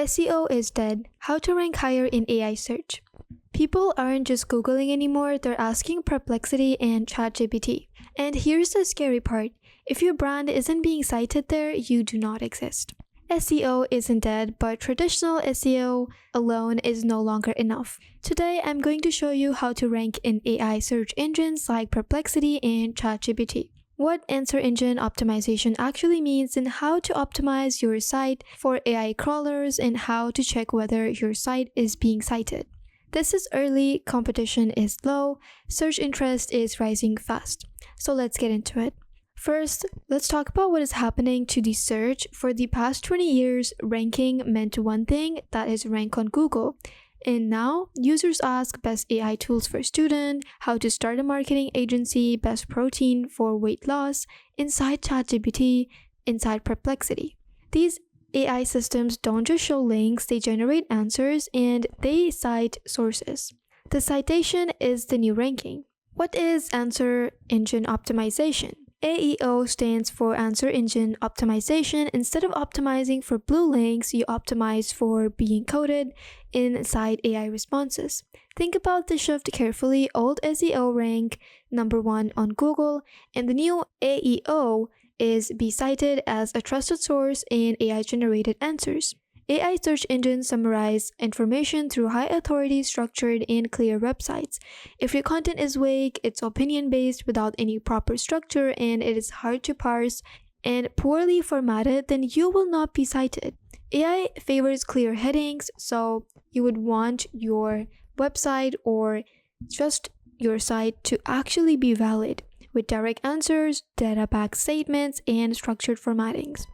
SEO is dead. How to rank higher in AI search. People aren't just Googling anymore, they're asking Perplexity and ChatGPT. And here's the scary part. If your brand isn't being cited there, you do not exist. SEO isn't dead, but traditional SEO alone is no longer enough. Today, I'm going to show you how to rank in AI search engines like Perplexity and ChatGPT. What answer engine optimization actually means and how to optimize your site for AI crawlers and how to check whether your site is being cited. This is early, competition is low, search interest is rising fast. So let's get into it. First, let's talk about what is happening to the search. For the past 20 years, ranking meant one thing, that is rank on Google. And now, users ask best AI tools for student, how to start a marketing agency, best protein for weight loss, inside ChatGPT, inside Perplexity. These AI systems don't just show links, they generate answers and they cite sources. The citation is the new ranking. What is answer engine optimization? AEO stands for Answer Engine Optimization. Instead of optimizing for blue links, you optimize for being coded inside AI responses. Think about the shift carefully. Old SEO rank number 1 on Google, and the new AEO is be cited as a trusted source in AI-generated answers. AI search engines summarize information through high-authority, structured, and clear websites. If your content is vague, it's opinion-based without any proper structure, and it is hard to parse and poorly formatted, then you will not be cited. AI favors clear headings, so you would want your website or just your site to actually be valid with direct answers, data-backed statements, and structured formattings.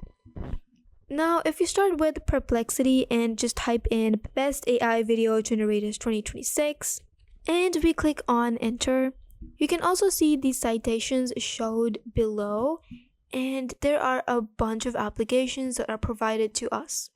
Now, if you start with Perplexity and just type in Best AI Video Generators 2026 and we click on Enter, you can also see the citations showed below, and there are a bunch of applications that are provided to us,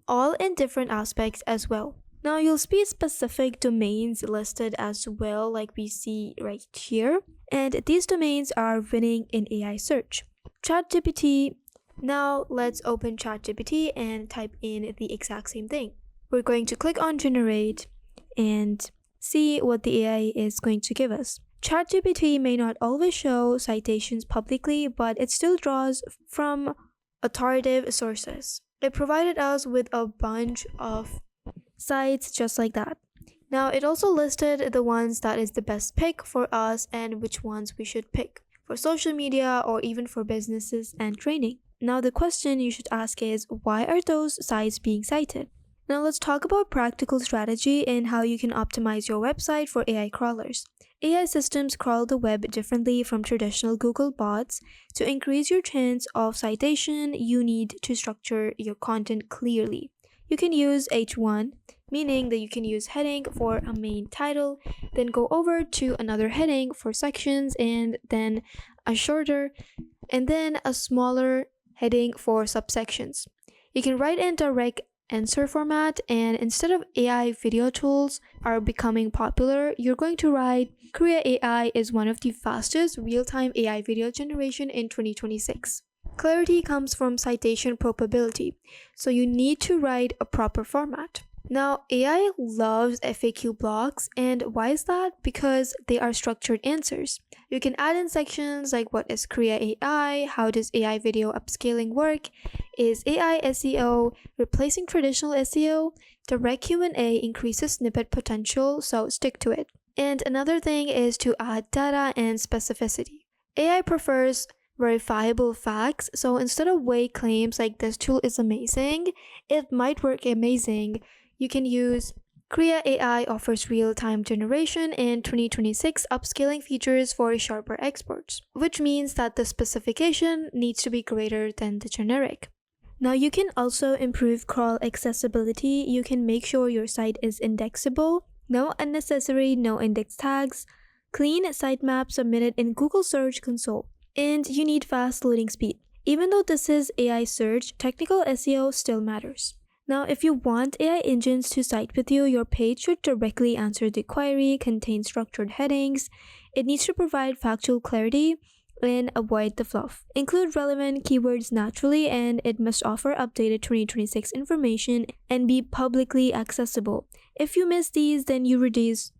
all in different aspects as well. Now, you'll see specific domains listed as well, like we see right here, and these domains are winning in AI search. ChatGPT. Now let's open ChatGPT and type in the exact same thing. We're going to click on generate and see what the AI is going to give us. ChatGPT may not always show citations publicly, but it still draws from authoritative sources. It provided us with a bunch of sites just like that. Now it also listed the ones that is the best pick for us and which ones we should pick for social media or even for businesses and training. Now the question you should ask is, why are those sites being cited? Now let's talk about practical strategy and how you can optimize your website for AI crawlers. AI systems crawl the web differently from traditional Google bots. To increase your chance of citation, you need to structure your content clearly. You can use H1, meaning that you can use heading for a main title, then go over to another heading for sections, and then a shorter, and then a smaller heading for subsections. You can write in direct answer format, and instead of AI video tools are becoming popular, you're going to write Korea AI is one of the fastest real-time AI video generation in 2026. Clarity comes from citation probability, so you need to write a proper format. Now, AI loves FAQ blocks, and why is that? Because they are structured answers. You can add in sections like what is Korea AI, how does AI video upscaling work, is AI SEO replacing traditional SEO, direct Q&A increases snippet potential, so stick to it. And another thing is to add data and specificity. AI prefers verifiable facts, so instead of vague claims like this tool is amazing, it might work amazing, you can use Korea AI offers real-time generation and 2026 upscaling features for sharper experts, which means that the specification needs to be greater than the generic. Now you can also improve crawl accessibility. You can make sure your site is indexable, no unnecessary no index tags, clean sitemap submitted in Google Search Console, and you need fast loading speed. Even though this is AI search, technical SEO still matters. Now, if you want AI engines to cite with you, your page should directly answer the query, contain structured headings. It needs to provide factual clarity, and avoid the fluff. Include relevant keywords naturally, and it must offer updated 2026 information and be publicly accessible. If you miss these, then you reduce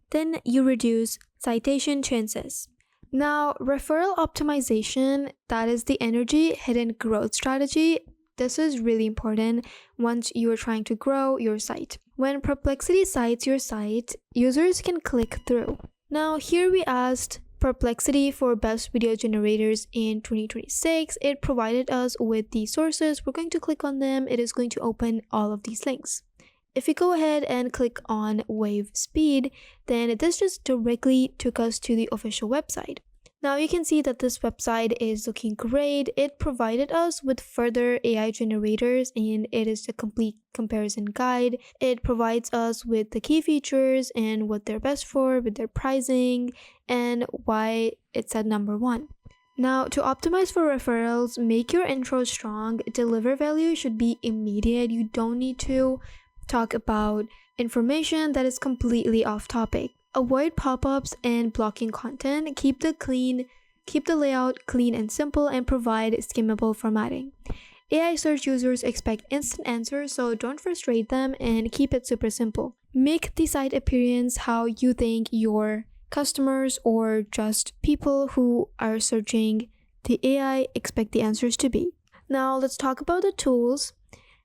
citation chances. Now, referral optimization, that is the energy hidden growth strategy. This is really important once you are trying to grow your site. When Perplexity cites your site, users can click through. Now, here we asked Perplexity for best video generators in 2026. It provided us with the sources. We're going to click on them. It is going to open all of these links. If we go ahead and click on Wave Speed, then this just directly took us to the official website. Now you can see that this website is looking great. It provided us with further AI generators, and it is a complete comparison guide. It provides us with the key features and what they're best for, with their pricing, and why it's at number 1. Now, to optimize for referrals, make your intro strong. Deliver value should be immediate. You don't need to talk about information that is completely off topic. Avoid pop-ups and blocking content. Keep the layout clean and simple, and provide skimmable formatting. AI search users expect instant answers, so don't frustrate them and keep it super simple. Make the site appearance how you think your customers or just people who are searching the AI expect the answers to be. Now let's talk about the tools.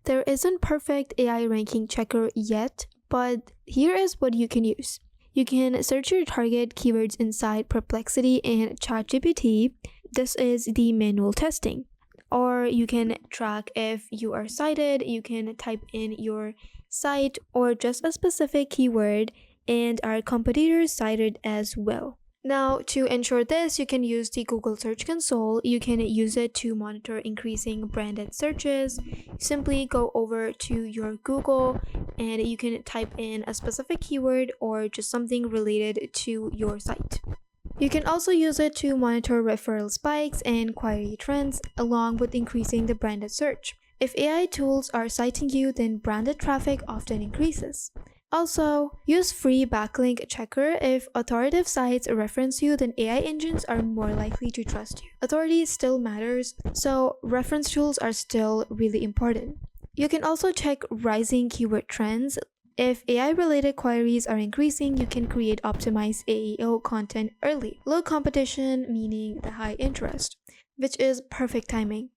There isn't perfect AI ranking checker yet, but here is what you can use. You can search your target keywords inside Perplexity and ChatGPT. This is the manual testing. Or you can track if you are cited. You can type in your site or just a specific keyword, and our competitors cited as well. Now, to ensure this, you can use the Google Search Console. You can use it to monitor increasing branded searches. Simply go over to your Google and you can type in a specific keyword or just something related to your site. You can also use it to monitor referral spikes and query trends, along with increasing the branded search. If AI tools are citing you, then branded traffic often increases. Also, use free backlink checker. If authoritative sites reference you, then AI engines are more likely to trust you. Authority still matters, so reference tools are still really important. You can also check rising keyword trends. If AI-related queries are increasing, you can create optimized AEO content early. Low competition, meaning the high interest, which is perfect timing.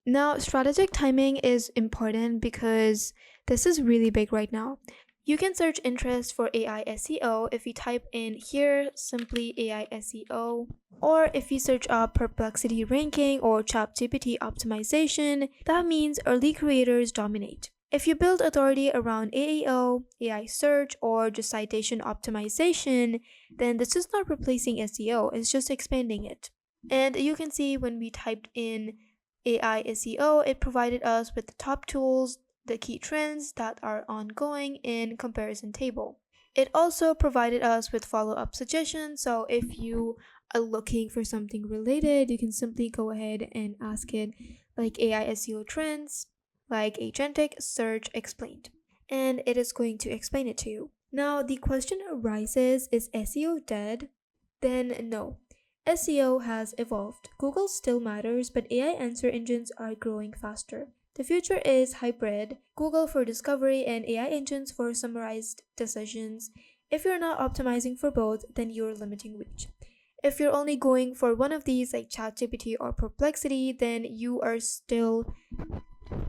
Now, strategic timing is important because this is really big right now. You can search interest for AI SEO if you type in here simply AI SEO, or if you search up Perplexity ranking or ChatGPT optimization, that means early creators dominate. If you build authority around AEO, AI search, or just citation optimization, then this is not replacing SEO, it's just expanding it. And you can see when we typed in AI SEO, it provided us with the top tools, the key trends that are ongoing in comparison table. It also provided us with follow-up suggestions, so if you are looking for something related, you can simply go ahead and ask it like AI SEO trends, like agentic search explained, and it is going to explain it to you. Now the question arises, is SEO dead? Then no. SEO has evolved. Google still matters, but AI answer engines are growing faster. The future is hybrid, Google for discovery and AI engines for summarized decisions. If you're not optimizing for both, then you're limiting reach. If you're only going for one of these like ChatGPT or Perplexity, then you are still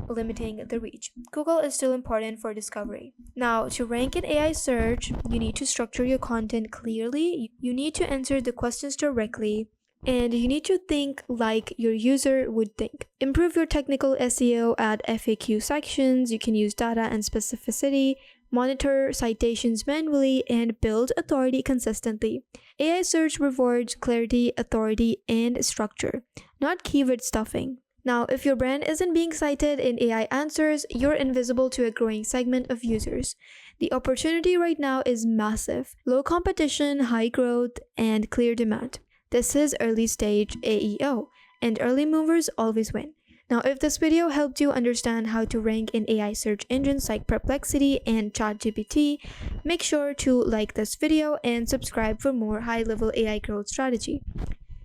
limiting the reach. Google is still important for discovery. Now, to rank in AI search, you need to structure your content clearly, you need to answer the questions directly, and you need to think like your user would think. Improve your technical SEO, add FAQ sections, you can use data and specificity, monitor citations manually, and build authority consistently. AI search rewards clarity, authority, and structure, not keyword stuffing. Now, if your brand isn't being cited in AI answers, you're invisible to a growing segment of users. The opportunity right now is massive. Low competition, high growth, and clear demand. This is early stage AEO, and early movers always win. Now, if this video helped you understand how to rank in AI search engines like Perplexity and ChatGPT, make sure to like this video and subscribe for more high-level AI growth strategy.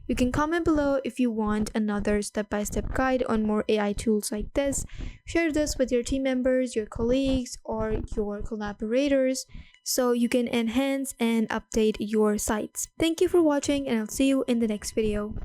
You can comment below if you want another step-by-step guide on more AI tools like this. Share this with your team members, your colleagues, or your collaborators so you can enhance and update your sites. Thank you for watching, and I'll see you in the next video.